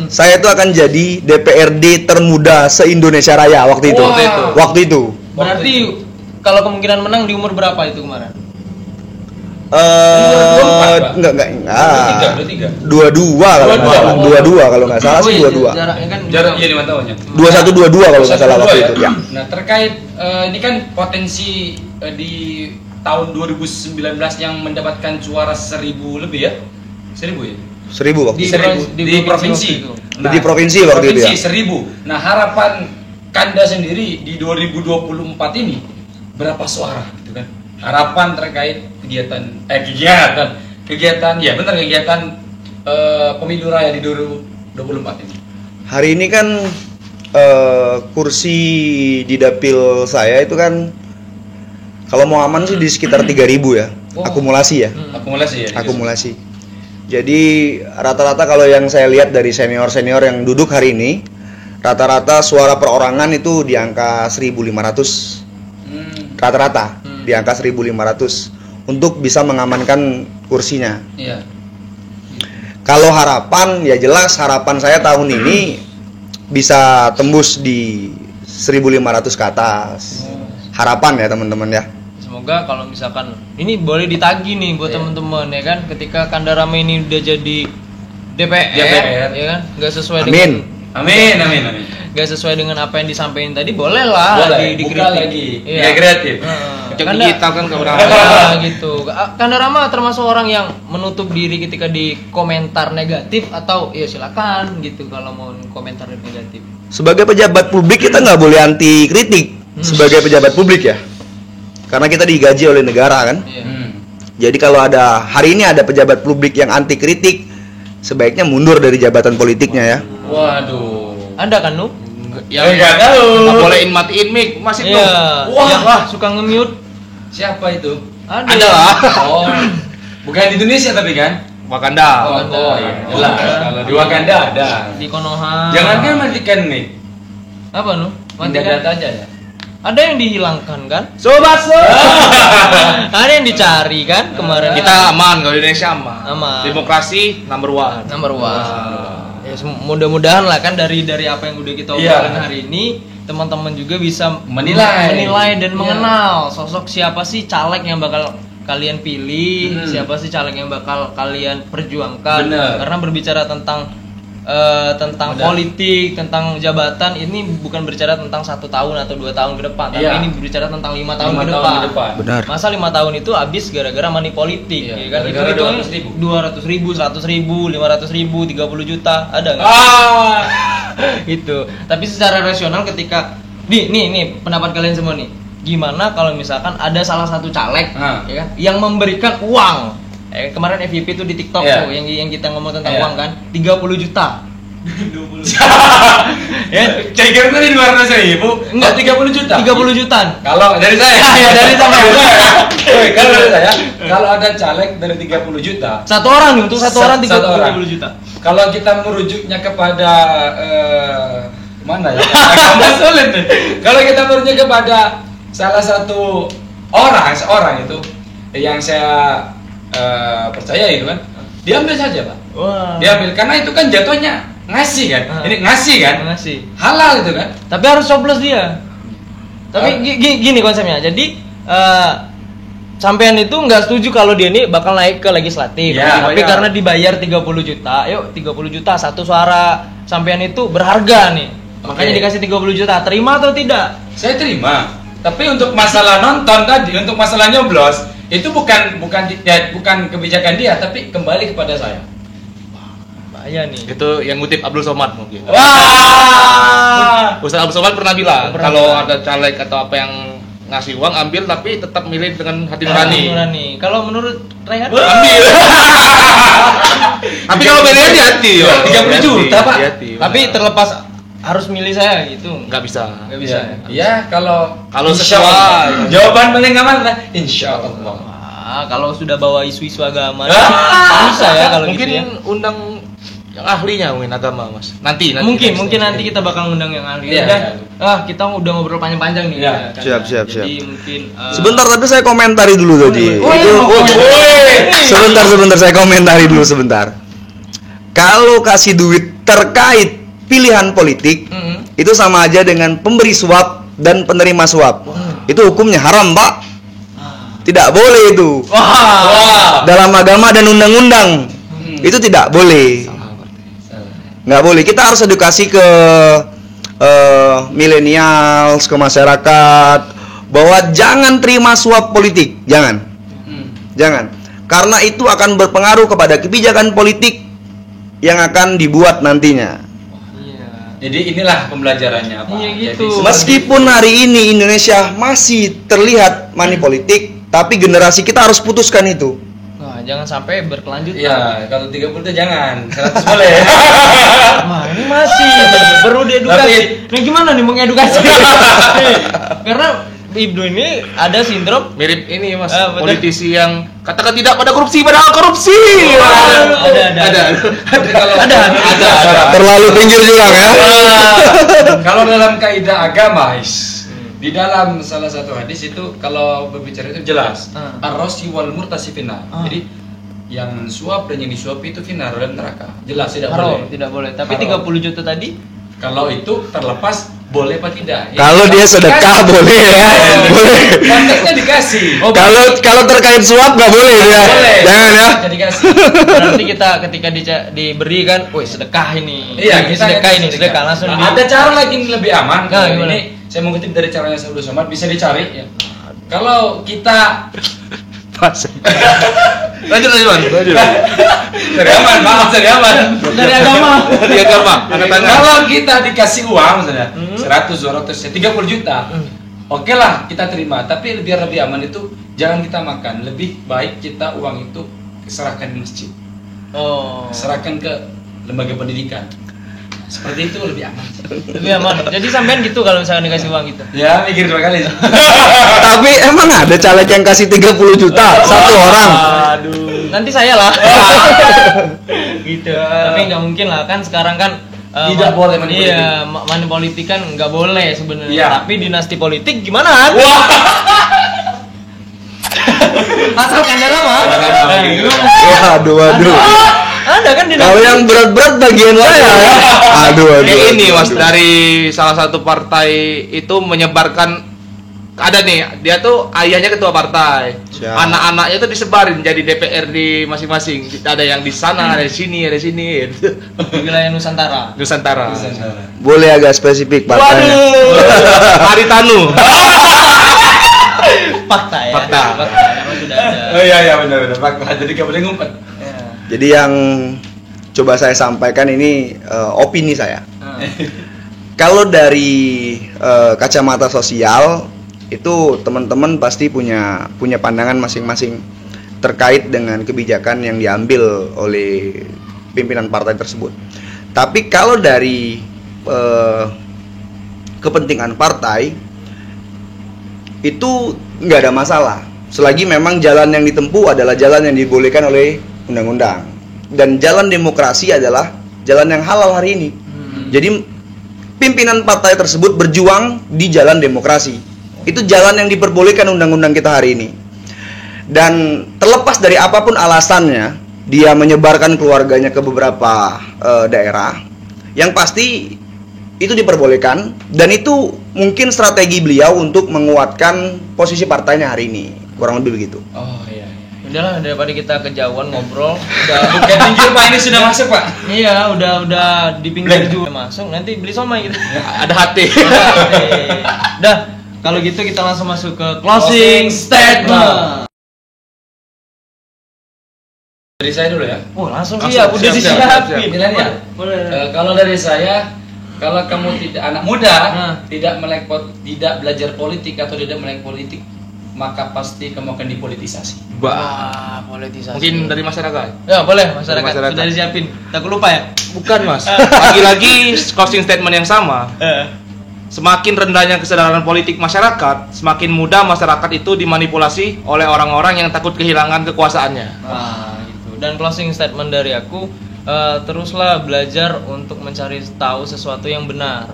saya itu akan jadi DPRD termuda se-Indonesia Raya waktu itu. Wah. Waktu itu. berarti kalau kemungkinan menang di umur berapa itu kemarin? Enggak. 23. 22 kalau nggak salah. 22 kalau nggak salah sih 22. Jaraknya kan Jarak iya 5 tahunnya. 21 22 kalau nggak salah waktu itu ya. Nah, terkait ini kan potensi di tahun 2019 yang mendapatkan suara 1000 lebih ya? 1000 ya? 1000 waktu Di- itu. Di provinsi. Di provinsi waktu itu ya. 1000. Nah, harapan Kanda sendiri di 2024 ini berapa suara gitu kan? Harapan terkait kegiatan ya benar kegiatan pemilu raya di 2024 ini. Hari ini kan kursi di dapil saya itu kan kalau mau aman sih di sekitar 3.000 ya. Oh. Akumulasi ya. Akumulasi ya. Akumulasi. Jadi rata-rata kalau yang saya lihat dari senior-senior yang duduk hari ini, rata-rata suara perorangan itu di angka 1.500. Rata-rata di angka 1.500 untuk bisa mengamankan kursinya. Iya. Kalau harapan ya jelas harapan saya tahun ini bisa tembus di 1.500 ke atas. Harapan ya teman-teman ya. Semoga kalau misalkan ini boleh ditagih nih buat teman-teman ya kan, ketika Kanda Rame ini udah jadi DPR. Ya kan, nggak sesuai Amin. dengan Amin. nggak sesuai dengan apa yang disampaikan tadi, boleh lah Boleh, dikritik. buka lagi. Iya. Ya kreatif. Jangan kita kan ke orang Gitu. Kanda Rama termasuk orang yang menutup diri ketika di komentar negatif atau ya silakan gitu kalau mau komentar negatif. Sebagai pejabat publik kita nggak boleh anti kritik sebagai pejabat publik ya. Karena kita digaji oleh negara kan. Iya. Jadi kalau ada hari ini ada pejabat publik yang anti kritik, sebaiknya mundur dari jabatan politiknya ya. Waduh. Ada kan Nu? Yang enggak tahu. nggak bolehin matiin mic masih tuh. Iya. Wah. Yang suka nge-mute. Siapa itu? Ada lah. Oh. Bukan di Indonesia tapi kan? Wakanda. Iya. Jelas. Kalau di Wakanda ada. Di Konoha. Jangan kan matikan mic. Apa Nu? Pindah Matikan. data aja ya. Ada yang dihilangkan kan? Sobat. Ada yang dicari kan kemarin. Kita aman kalau di Indonesia aman. Aman. Demokrasi number one. Number one. Ya, mudah-mudahan lah kan dari apa yang udah kita Iya. obrolin hari ini, teman-teman juga bisa Menilai. dan Iya. mengenal sosok siapa sih caleg yang bakal kalian pilih, siapa sih caleg yang bakal kalian perjuangkan. Bener. Karena berbicara tentang Bener. politik, tentang jabatan, ini bukan berbicara tentang 1 tahun atau 2 tahun ke depan, tapi Iya. ini berbicara tentang 5 tahun 5 ke tahun depan. ke depan. Benar. Masa 5 tahun itu habis gara-gara money politik, Iya, ya kan? gara-gara Itu 200.000. 200.000, 100.000, 500.000, 30 juta, ada nggak? Gitu. Tapi secara rasional ketika nih pendapat kalian semua nih. Gimana kalau misalkan ada salah satu caleg ya kan yang memberikan uang. Kemarin FYP itu di TikTok Iya. tuh yang kita ngomong tentang Iya. uang kan, 30 juta. Ya, ceker tadi 200.000. Enggak, 30 juta. 30 jutaan. Kalau dari saya, Ya, dari sama. Kalau dari saya, kalau ada caleg dari 30 juta, Satu orang nih, untuk satu orang 30 Satu orang. juta. kalau kita merujuknya kepada mana ya? Agak sulit nih. Kalau kita merujuk kepada salah satu seorang itu yang saya percaya itu kan, diambil saja Pak. Wah. Diambil karena itu kan jatuhnya ngasih kan. Ah. Ini ngasih kan? Ngasih. Halal itu kan? Tapi harus coblos dia. Tapi gini konsepnya. Jadi sampean itu nggak setuju kalau dia ini bakal naik ke legislatif. Ya, Tapi ya. karena dibayar 30 juta, yuk 30 juta satu suara sampean itu berharga nih. Makanya Oke. dikasih 30 juta. Terima atau tidak? Saya terima. Tapi untuk masalah nonton tadi, untuk masalah nyoblos, itu bukan kebijakan dia, tapi kembali kepada saya. Bahaya nih. Itu yang ngutip Abdul Somad mungkin. Wah. Ustaz Abdul Somad pernah bilang Pernah kalau bilang. ada caleg atau apa yang ngasih uang ambil tapi tetap milih dengan hati nurani. Nurani. Kalau menurut Rehan? Ambil. Tapi kalau milih hati-hati. 30 juta, Pak. Hati-hati. Tapi terlepas harus milih saya gitu. nggak bisa. Nggak bisa. Ya, kalau sesuai. insya Allah. Jawaban paling aman lah insya Allah. Kalau sudah bawa isu-isu agama, bisa ya kalau Mungkin gitu ya. undang yang ahlinya mungkin agama, Mas. Nanti Mungkin nanti kita bakal ngundang yang ahli. Iya, Udah, kita udah ngobrol panjang-panjang nih. Iya. ya kan? Siap. Jadi mungkin Sebentar, tapi saya komentari dulu tadi. Oh, Itu sebentar saya komentari dulu sebentar. Kalau kasih duit terkait pilihan politik, itu sama aja dengan pemberi suap dan penerima suap. Itu hukumnya haram, Pak. Tidak boleh itu. Wah. Dalam agama dan undang-undang. Itu tidak boleh. Nggak boleh. Kita harus edukasi ke milenials, ke masyarakat bahwa jangan terima suap politik. Jangan. Karena itu akan berpengaruh kepada kebijakan politik yang akan dibuat nantinya. Jadi inilah pembelajarannya, Pak. Iya, gitu. Jadi, Meskipun hari ini Indonesia masih terlihat money politik, tapi generasi kita harus putuskan itu. Wah, jangan sampai berkelanjutan. ya, kalau 30 itu jangan, 100 boleh. Wah, ini masih perlu diedukasi. Nah, gimana nih mengedukasi? Karena Ibnu ini ada sindrom mirip ini, Mas. Betul. Politisi yang katakan tidak pada korupsi padahal korupsi. Ada. Terlalu pinggir jurang ya. Kalau dalam kaidah agama, di dalam salah satu hadis itu kalau berbicara itu jelas. Ar-rasi wal murtasi finnar. Jadi yang suap dan yang disuap itu finnar dalam neraka. Jelas tidak Haram, boleh. tidak boleh. Tapi Haram. 30 juta tadi Kalau itu terlepas boleh apa tidak? Kalau dia sedekah boleh ya. Boleh. Konteksnya dikasih. Kalau terkait suap nggak boleh ya. Boleh. Jangan ya. Jadi dikasih. berarti kita ketika diberi kan, wih sedekah ini. Iya, Ini sedekah ini, sedekah langsung di. Ada cara lagi yang lebih aman. Nah, Kalau gimana? ini saya mengutip dari caranya Abdul Somad, bisa dicari ya. Kalau kita Lanjut. dari aman, maaf dari aman. Dari agama. Dari agama. Angkat tangan. Kalau kita dikasih uang misalnya 100, 200, 30 juta. Oke lah kita terima, tapi biar lebih aman itu jangan kita makan. Lebih baik kita uang itu serahkan di masjid. Oh. Serahkan ke lembaga pendidikan. Seperti itu lebih aman. Lebih aman. Jadi sampean gitu kalau misalnya dikasih uang gitu. Ya, mikir 2 kali. Tapi emang ada caleg yang kasih 30 juta satu orang. Aduh. Nanti saya lah. Gitu. Tapi nggak mungkin lah kan sekarang kan Tidak boleh money politik. Iya, money politik kan nggak boleh sebenarnya. Iya. Tapi dinasti politik gimana? Han? Wah. Asal Kandara mah. Waduh. Ada kan dinasti. Kalau yang berat-berat bagian saya ya. Aduh. Kayak ini, Mas, dari salah satu partai itu menyebarkan, ada nih, dia tuh ayahnya ketua partai. Siap. Anak-anaknya tuh disebarin jadi DPR di masing-masing. Ada yang di sana, ada di sini, ada di sini. Di wilayah Nusantara. Nusantara. Boleh agak spesifik partainya. Waduh. Haritanu. Fakta ya. Fakta. Karena sudah ada. Oh iya benar. Jadi enggak boleh ngumpet. Ya. Jadi yang coba saya sampaikan ini opini saya. Kalau dari kacamata sosial itu teman-teman pasti punya pandangan masing-masing terkait dengan kebijakan yang diambil oleh pimpinan partai tersebut. Tapi kalau dari kepentingan partai itu nggak ada masalah selagi memang jalan yang ditempuh adalah jalan yang dibolehkan oleh undang-undang dan jalan demokrasi adalah jalan yang halal hari ini. Jadi pimpinan partai tersebut berjuang di jalan demokrasi. Itu jalan yang diperbolehkan undang-undang kita hari ini. Dan terlepas dari apapun alasannya dia menyebarkan keluarganya ke beberapa daerah, yang pasti itu diperbolehkan dan itu mungkin strategi beliau untuk menguatkan posisi partainya hari ini, kurang lebih begitu. Oh iya. Udahlah daripada kita kejauhan ngobrol. Bukan pinggir Pak, ini sudah masuk Pak. Iya, udah di pinggir juga masuk. Nanti beli somai kita. Ada hati. Dah, kalau gitu kita langsung masuk ke closing statement. Dari saya dulu ya. Oh, langsung Langsung, siap, udah siap, disiapin. Milenial. Boleh. Kalau dari saya, kalau kamu tidak anak muda, Nah. tidak belajar politik atau tidak melek politik, maka pasti kamu akan dipolitisasi. Wah, politisasi. Mungkin dari masyarakat. Ya, boleh masyarakat. Dari masyarakat. Sudah disiapin. Takut lupa ya? Bukan mas. Lagi-lagi closing statement yang sama. Semakin rendahnya kesadaran politik masyarakat, semakin mudah masyarakat itu dimanipulasi oleh orang-orang yang takut kehilangan kekuasaannya. Nah, gitu. Dan closing statement dari aku, teruslah belajar untuk mencari tahu sesuatu yang benar.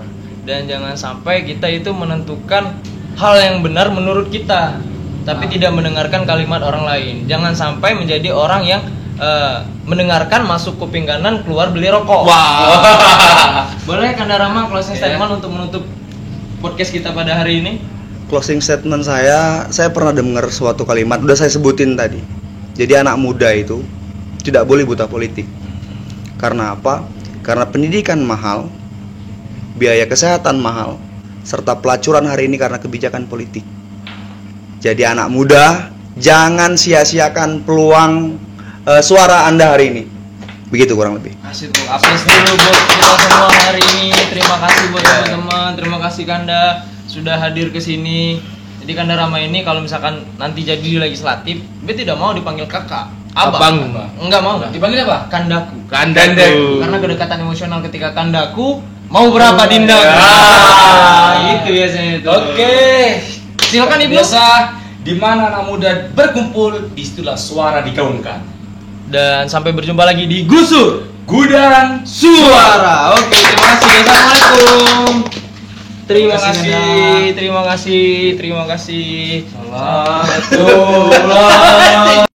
Dan jangan sampai kita itu menentukan hal yang benar menurut kita, tapi tidak mendengarkan kalimat orang lain. Jangan sampai menjadi orang yang mendengarkan masuk kuping kanan, keluar beli rokok. Wah. Boleh Kanda Rama closing statement untuk menutup podcast kita pada hari ini? Closing statement saya pernah dengar suatu kalimat, udah saya sebutin tadi. Jadi anak muda itu tidak boleh buta politik. Karena apa? Karena pendidikan mahal, biaya kesehatan mahal, serta pelacuran hari ini karena kebijakan politik. Jadi anak muda, jangan sia-siakan peluang suara Anda hari ini. Begitu kurang lebih. Kasih tuh aplaus dulu buat kita semua hari ini. Terima kasih buat teman-teman. Terima kasih Kanda sudah hadir ke sini. Jadi Kanda Rama ini kalau misalkan nanti jadi di legislatif, dia tidak mau dipanggil kakak. Abang. Enggak mau. Dipanggil apa? Kandaku. Kandaku. Karena kedekatan emosional ketika kandaku mau berapa dinda. Itu biasanya itu. Oke. Silakan Ibnu. Biasa di mana anak muda berkumpul, disitulah suara digaungkan. Dan sampai berjumpa lagi di Gusur Gudang Suara. Oke, terima kasih. Assalamualaikum. Terima Terima kasih, kasih, terima kasih, terima kasih. Salam.